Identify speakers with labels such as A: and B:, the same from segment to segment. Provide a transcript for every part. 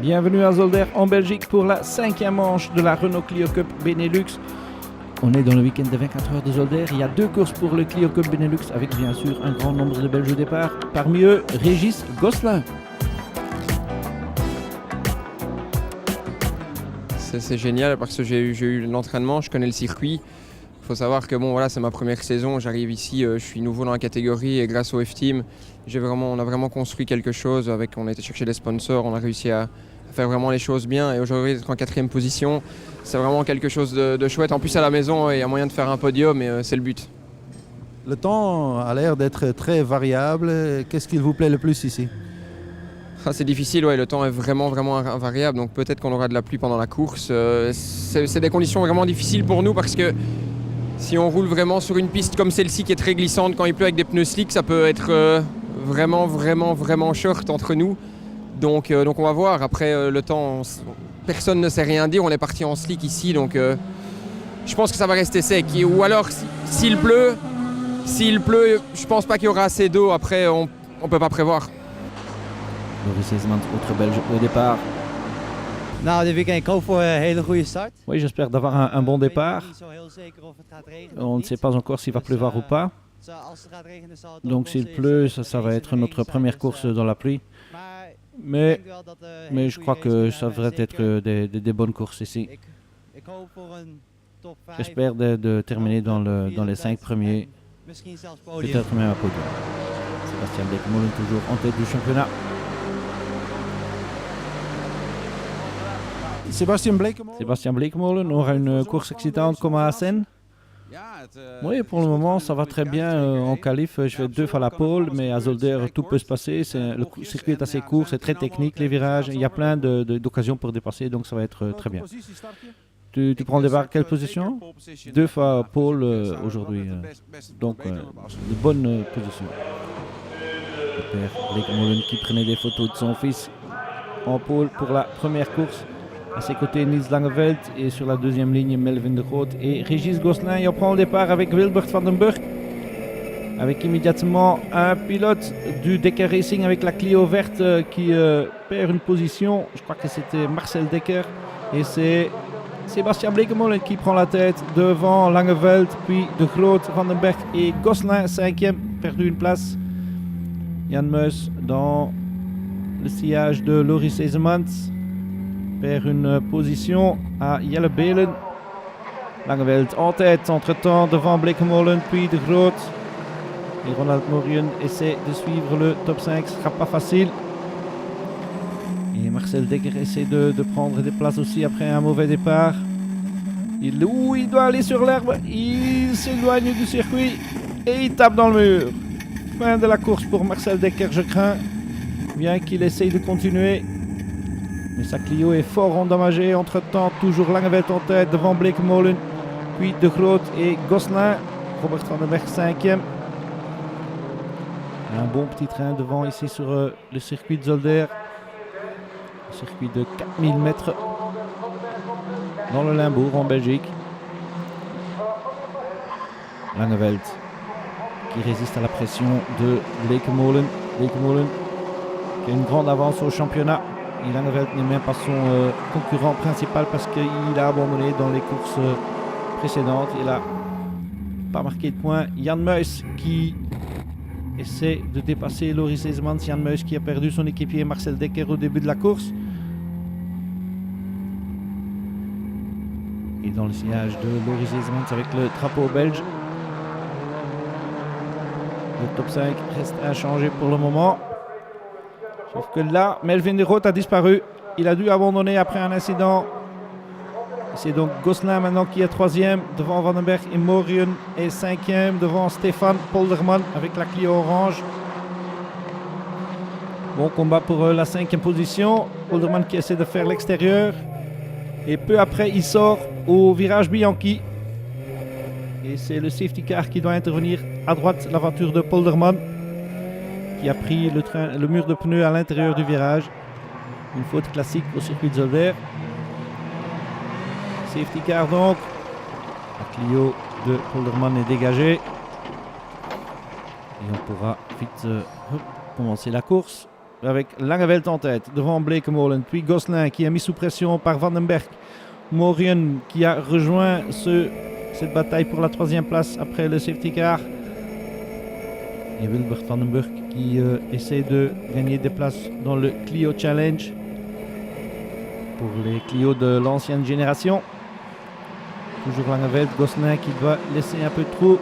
A: Bienvenue à Zolder en Belgique pour la 5e manche de la Renault Clio Cup Benelux. On est dans le week-end de 24 heures de Zolder. Il y a 2 courses pour le Clio Cup Benelux avec bien sûr un grand nombre de Belges au départ. Parmi eux, Régis Gosselin.
B: C'est génial parce que j'ai eu l'entraînement, je connais le circuit. Il faut savoir que c'est ma première saison, j'arrive ici, je suis nouveau dans la catégorie et grâce au F-Team, on a vraiment construit quelque chose. On a été chercher des sponsors, on a réussi à faire vraiment les choses bien et aujourd'hui être en 4e position, c'est vraiment quelque chose de chouette. En plus à la maison, il y a moyen de faire un podium et c'est le but.
C: Le temps a l'air d'être très variable. Qu'est-ce qui vous plaît le plus ici ?
B: C'est difficile, le temps est vraiment invariable, donc peut-être qu'on aura de la pluie pendant la course. C'est des conditions vraiment difficiles pour nous parce que si on roule vraiment sur une piste comme celle-ci qui est très glissante quand il pleut avec des pneus slick, ça peut être vraiment short entre nous. Donc on va voir. Après le temps, personne ne sait rien dire, on est parti en slick ici, donc je pense que ça va rester sec. Ou alors s'il pleut, je pense pas qu'il y aura assez d'eau, après on peut pas prévoir.
A: Loris Eesmans, autre Belge au départ.
D: Nou, dit weekend, ik hoop voor een hele goede start.
A: Oui, j'espère d'avoir un bon départ. On ne sait pas encore s'il va pleuvoir ou pas. Donc s'il pleut, ça va être notre première course dans la pluie. Mais je crois que ça devrait être des bonnes courses ici. J'espère de terminer dans les 5 premiers, peut-être même à podium. Sébastien Bleekemolen toujours en tête du championnat. Sébastien Bleekemolen aura une course excitante comme à Assen. Oui, pour le moment, ça va très bien. En qualif, je fais 2 fois la pole, mais à Zolder, tout peut se passer. Le circuit est assez court, c'est très technique, les virages. Il y a plein d'occasions pour dépasser, donc ça va être très bien. Tu prends le départ, quelle position ? 2 fois pole aujourd'hui, donc de bonnes positions. Le père Bleekemolen qui prenait des photos de son fils en pole pour la première course. À ses côtés, Niels Langeveld et sur la deuxième ligne, Melvin de Groot et Régis Gosselin. Il prend le départ avec Wilbert van den Burg. Avec immédiatement un pilote du Dekker Racing avec la Clio verte qui perd une position. Je crois que c'était Marcel Dekker. Et c'est Sébastien Bleekemolen qui prend la tête devant Langeveld, puis de Groot, Van den Berg et Gosselin, 5e, perdu une place. Jan Meus dans le sillage de Loris Eesmans perd une position à Jelle Belen. Langeveld en tête, entre-temps devant Bleekemolen, puis de Groot. Et Ronald Morien essaie de suivre le top 5, ce ne sera pas facile. Et Marcel Dekker essaie de prendre des places aussi après un mauvais départ. Il doit aller sur l'herbe, il s'éloigne du circuit et il tape dans le mur. Fin de la course pour Marcel Dekker, je crains, bien qu'il essaye de continuer. Mais sa Clio est fort endommagée. Entre-temps, toujours Langeveld en tête devant Bleekemolen, puis de Groot et Gosselin. Robert van den Berg 5e. Un bon petit train devant ici sur le circuit de Zolder. Un circuit de 4000 mètres dans le Limbourg en Belgique. Langeveld qui résiste à la pression de Bleekemolen. Bleekemolen qui a une grande avance au championnat. Et Langeveld n'est même pas son concurrent principal parce qu'il a abandonné dans les courses précédentes. Il n'a pas marqué de points. Jan Meus qui essaie de dépasser Loris Eesmans. Jan Meus qui a perdu son équipier Marcel Dekker au début de la course. Et dans le sillage de Loris Eesmans avec le drapeau belge. Le top 5 reste inchangé pour le moment. Sauf que là, Melvin de Groot a disparu. Il a dû abandonner après un incident. C'est donc Gosselin maintenant qui est 3e devant Van den Berg et Morien est 5e devant Stefan Polderman avec la Clio orange. Bon combat pour la 5e position. Polderman qui essaie de faire l'extérieur. Et peu après, il sort au virage Bianchi. Et c'est le safety car qui doit intervenir à droite, la voiture de Polderman, qui a pris le mur de pneus à l'intérieur du virage. Une faute classique au circuit de Zolder. Safety car donc. La Clio de Polderman est dégagée. Et on pourra vite commencer la course. avec Langeveld en tête devant Bleekemolen, puis Gosselin qui est mis sous pression par Van den Berg. Morien qui a rejoint cette bataille pour la 3e place après le safety car. Et Wilbert Van den Berg qui essaie de gagner des places dans le Clio Challenge pour les Clio de l'ancienne génération. Toujours Langeveld, Gosselin qui doit laisser un peu de trou.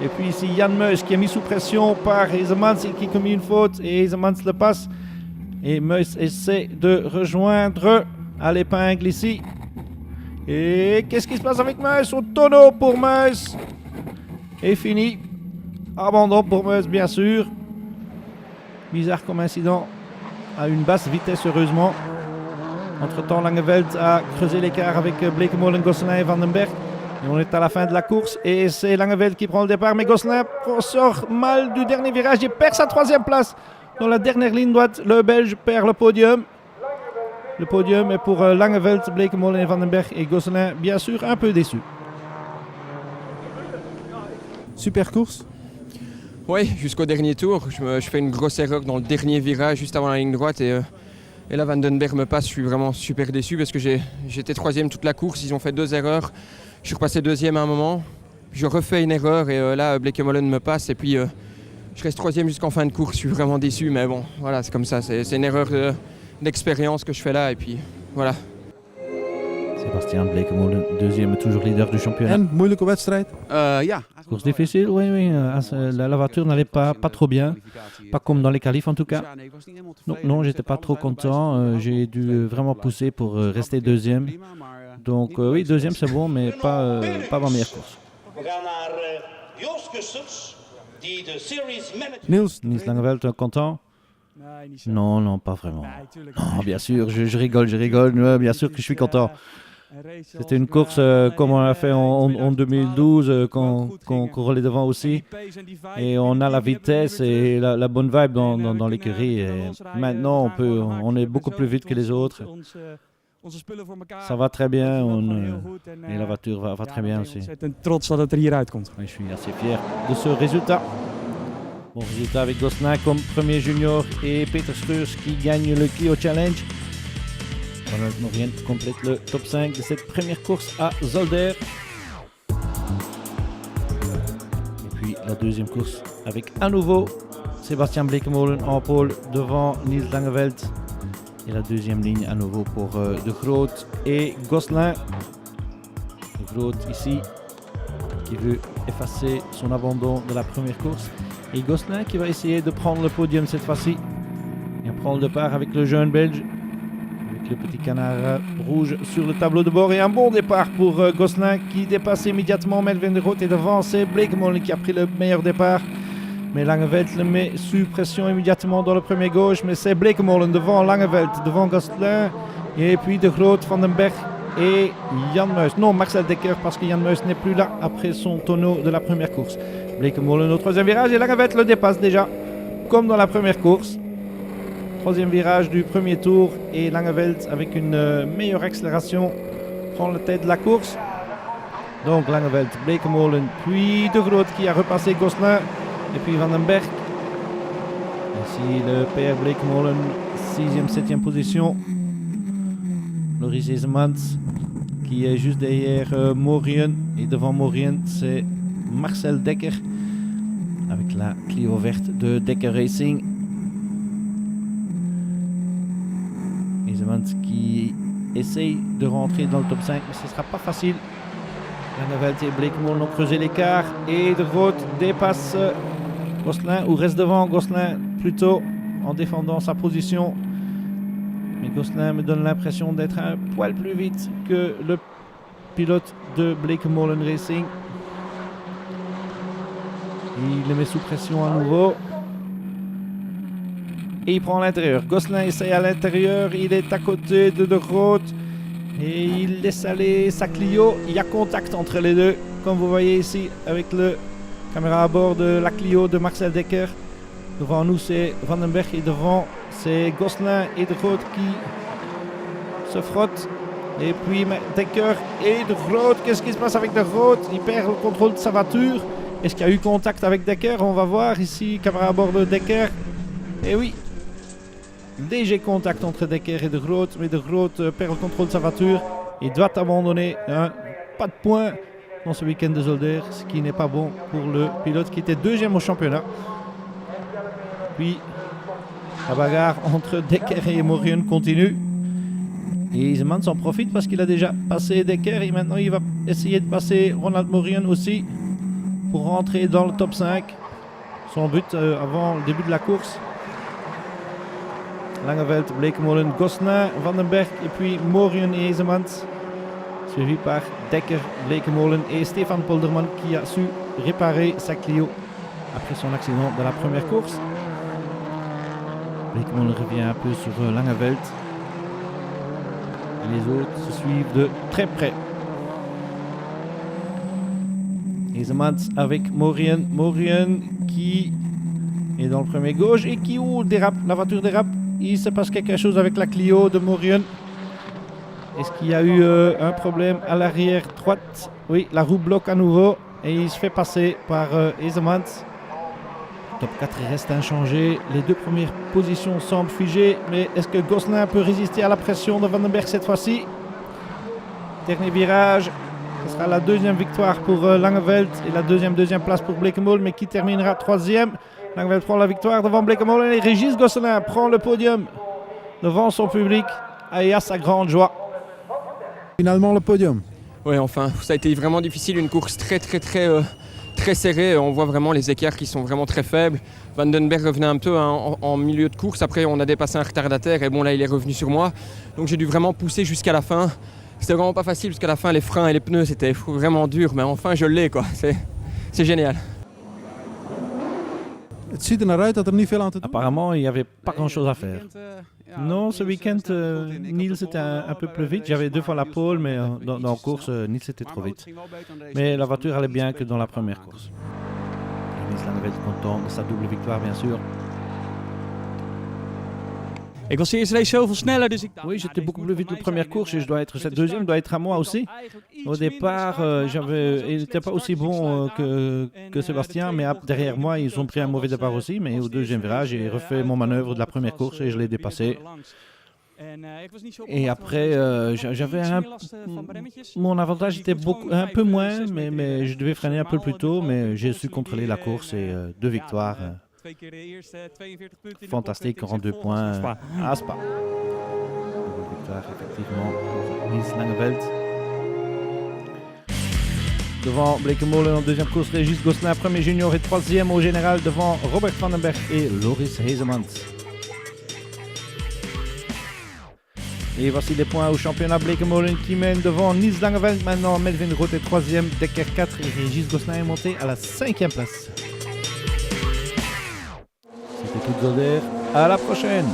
A: Et puis ici Jan Meus qui est mis sous pression par Hesemans et qui a commis une faute et Hesemans le passe. Et Meus essaie de rejoindre à l'épingle ici. Et qu'est-ce qui se passe avec Meus? Au tonneau pour Meus. Et fini. Abandon pour Meus bien sûr. Bizarre comme incident. À une basse vitesse heureusement. Entre-temps Langeveld a creusé l'écart avec Bleekemolen, Gosselin et Van den Berg. Et on est à la fin de la course et c'est Langeveld qui prend le départ. Mais Gosselin sort mal du dernier virage et perd sa 3e place. Dans la dernière ligne droite, le Belge perd le podium. Le podium est pour Langeveld, Bleekemolen et Van den Berg. Et Gosselin, bien sûr, un peu déçu.
C: Super course.
B: Oui, jusqu'au dernier tour. Je fais une grosse erreur dans le dernier virage, juste avant la ligne droite. Et là, Van den Berg me passe. Je suis vraiment super déçu parce que j'étais 3e toute la course. Ils ont fait 2 erreurs. Je suis repassé 2e à un moment. Je refais une erreur et là, Bleekemolen me passe. Et puis, je reste 3e jusqu'en fin de course. Je suis vraiment déçu. Mais bon, voilà, c'est comme ça. C'est une erreur d'expérience que je fais là. Et puis, voilà.
A: Sébastien Bleekemolen, 2e, toujours leader du championnat.
C: En moeilijke wedstrijd?
E: Ja.
A: Course difficile, oui. La voiture n'allait pas trop bien. Pas comme dans les qualifs en tout cas. Non, j'étais pas trop content. J'ai dû vraiment pousser pour rester 2e. Donc oui, 2e c'est bon, mais pas ma meilleure course. Niels Langeveld, content? Non, pas vraiment. Non, bien sûr, je rigole. Ouais, bien sûr que je suis content. C'était une course comme on a fait en 2012, qu'on roulait devant aussi. Et on a la vitesse et la bonne vibe dans l'écurie. Et maintenant, on est beaucoup plus vite que les autres. Ça va très bien et la voiture va très bien aussi.
F: Trots dat het er hier uitkomt.
A: Je suis assez fier de ce résultat. Bon résultat avec Gosselin comme premier junior et Peter Schreurs qui gagne le Clio Challenge. Ronald Morien complète le top 5 de cette première course à Zolder. Et puis la deuxième course avec à nouveau Sébastien Bleekemolen en pôle devant Niels Langeveld. Et la deuxième ligne à nouveau pour De Groot et Gosselin. De Groot ici qui veut effacer son abandon de la première course. Et Gosselin qui va essayer de prendre le podium cette fois-ci. Il prend le départ avec le jeune Belge. Avec le petit canard rouge sur le tableau de bord. Et un bon départ pour Gosselin qui dépasse immédiatement Melvin De Groot. Et devant c'est Bleekemolen qui a pris le meilleur départ. Mais Langeveld le met sous pression immédiatement dans le premier gauche. Mais c'est Bleekemolen devant Langeveld, devant Gosselin. Et puis De Groot, Van den Berg et Jan Meus. Non, Marcel Dekker parce que Jan Meus n'est plus là après son tonneau de la première course. Bleekemolen au troisième virage et Langeveld le dépasse déjà, comme dans la première course. Troisième virage du premier tour et Langeveld avec une meilleure accélération prend la tête de la course. Donc Langeveld, Bleekemolen, puis De Groot qui a repassé Gosselin. Et puis Van den Berg. Ici le PR Bleekemolen, 6e, 7e position. Loris Hesemans qui est juste derrière Morien. Et devant Morien, c'est Marcel Dekker. Avec la Clio verte de Dekker Racing. Hesemans qui essaye de rentrer dans le top 5, mais ce ne sera pas facile. Langeveld et Bleekemolen ont creusé l'écart. Et De Groot dépasse Gosselin, ou reste devant Gosselin plutôt en défendant sa position. Mais Gosselin me donne l'impression d'être un poil plus vite que le pilote de Bleekemolen Racing. Il le met sous pression à nouveau. Et il prend l'intérieur. Gosselin essaye à l'intérieur. Il est à côté de De Groot. Et il laisse aller sa Clio. Il y a contact entre les deux. Comme vous voyez ici avec le caméra à bord de la Clio de Marcel Dekker. Devant nous c'est Van den Berg et devant c'est Gosselin et De Groot qui se frottent. Et puis Dekker et De Groot. Qu'est-ce qui se passe avec De Groot? Il perd le contrôle de sa voiture. Est-ce qu'il y a eu contact avec Dekker? On va voir ici, caméra à bord de Dekker. Et oui. Léger contact entre Dekker et De Groot, mais De Groot perd le contrôle de sa voiture et doit abandonner. Pas de points dans ce week-end de Zolder, ce qui n'est pas bon pour le pilote qui était deuxième au championnat. Puis la bagarre entre Dekker et Morion continue. Et Iseman s'en profite parce qu'il a déjà passé Dekker et maintenant il va essayer de passer Ronald Morion aussi pour rentrer dans le top 5. Son but avant le début de la course. Langeveld, Bleekemolen, Gosselin, Vandenberg et puis Morion et Isemans. Suivi par Dekker, Bleekemolen et Stefan Polderman qui a su réparer sa Clio après son accident de la première course. Bleekemolen revient un peu sur Langeveld. Les autres se suivent de très près. Isemans avec Morion. Morion qui est dans le premier gauche et qui dérape. La voiture dérape. Il se passe quelque chose avec la Clio de Morion. Est-ce qu'il y a eu un problème à l'arrière droite? Oui, la roue bloque à nouveau et il se fait passer par Isemans. Top 4 reste inchangé. Les deux premières positions semblent figées. Mais est-ce que Gosselin peut résister à la pression de Vandenberg cette fois-ci? Dernier virage. Ce sera la deuxième victoire pour Langeveld et la deuxième place pour Bleekemolen, mais qui terminera troisième. Langeveld prend la victoire devant Bleekemolen et Régis Gosselin prend le podium devant son public et à sa grande joie.
C: Finalement le podium.
B: Ouais, enfin, ça a été vraiment difficile, une course très serrée. On voit vraiment les écarts qui sont vraiment très faibles. Vandenberg revenait un peu en milieu de course. Après, on a dépassé un retardataire et bon, là, il est revenu sur moi. Donc, j'ai dû vraiment pousser jusqu'à la fin. C'était vraiment pas facile jusqu'à la fin. Les freins et les pneus, c'était vraiment dur. Mais enfin, je l'ai, quoi. C'est génial.
C: Het ziet er naar uit dat er niet veel aan te doen.
A: Apparemment, il n'y avait pas grand-chose à faire. Non, ce week-end, Niels était un peu plus vite. J'avais 2 fois la pole, mais dans la course, Niels était trop vite. Mais la voiture allait bien que dans la première course. Et Niels Langeveld content de sa double victoire, bien sûr.
E: Ik was de eerste race zoveel sneller, dus ik dacht...
A: Oui, j'étais beaucoup plus vite de première course et cette deuxième doit être à moi aussi. Au départ, il n'était pas aussi bon que Sébastien, mais derrière moi, ils ont pris un mauvais départ aussi. Mais au deuxième virage, j'ai refait mon manœuvre de la première course et je l'ai dépassé. Et après, j'avais mon avantage était un peu moins, mais je devais freiner un peu plus tôt. Mais j'ai su contrôler la course et 2 victoires. Fantastique, 42 points à Spa. Victoire effectivement pour Niels Langeveld. Devant Bleekemolen en deuxième course, Régis Gosselin, premier junior et troisième au général devant Robert Vandenberg et Loris Heesemans. Et voici les points au championnat. Bleekemolen qui mène devant Niels Langeveld. Maintenant, Melvin Roth est troisième, Dekker 4 et Régis Gosselin est monté à la 5e place. C'était tout Zolder. À la prochaine!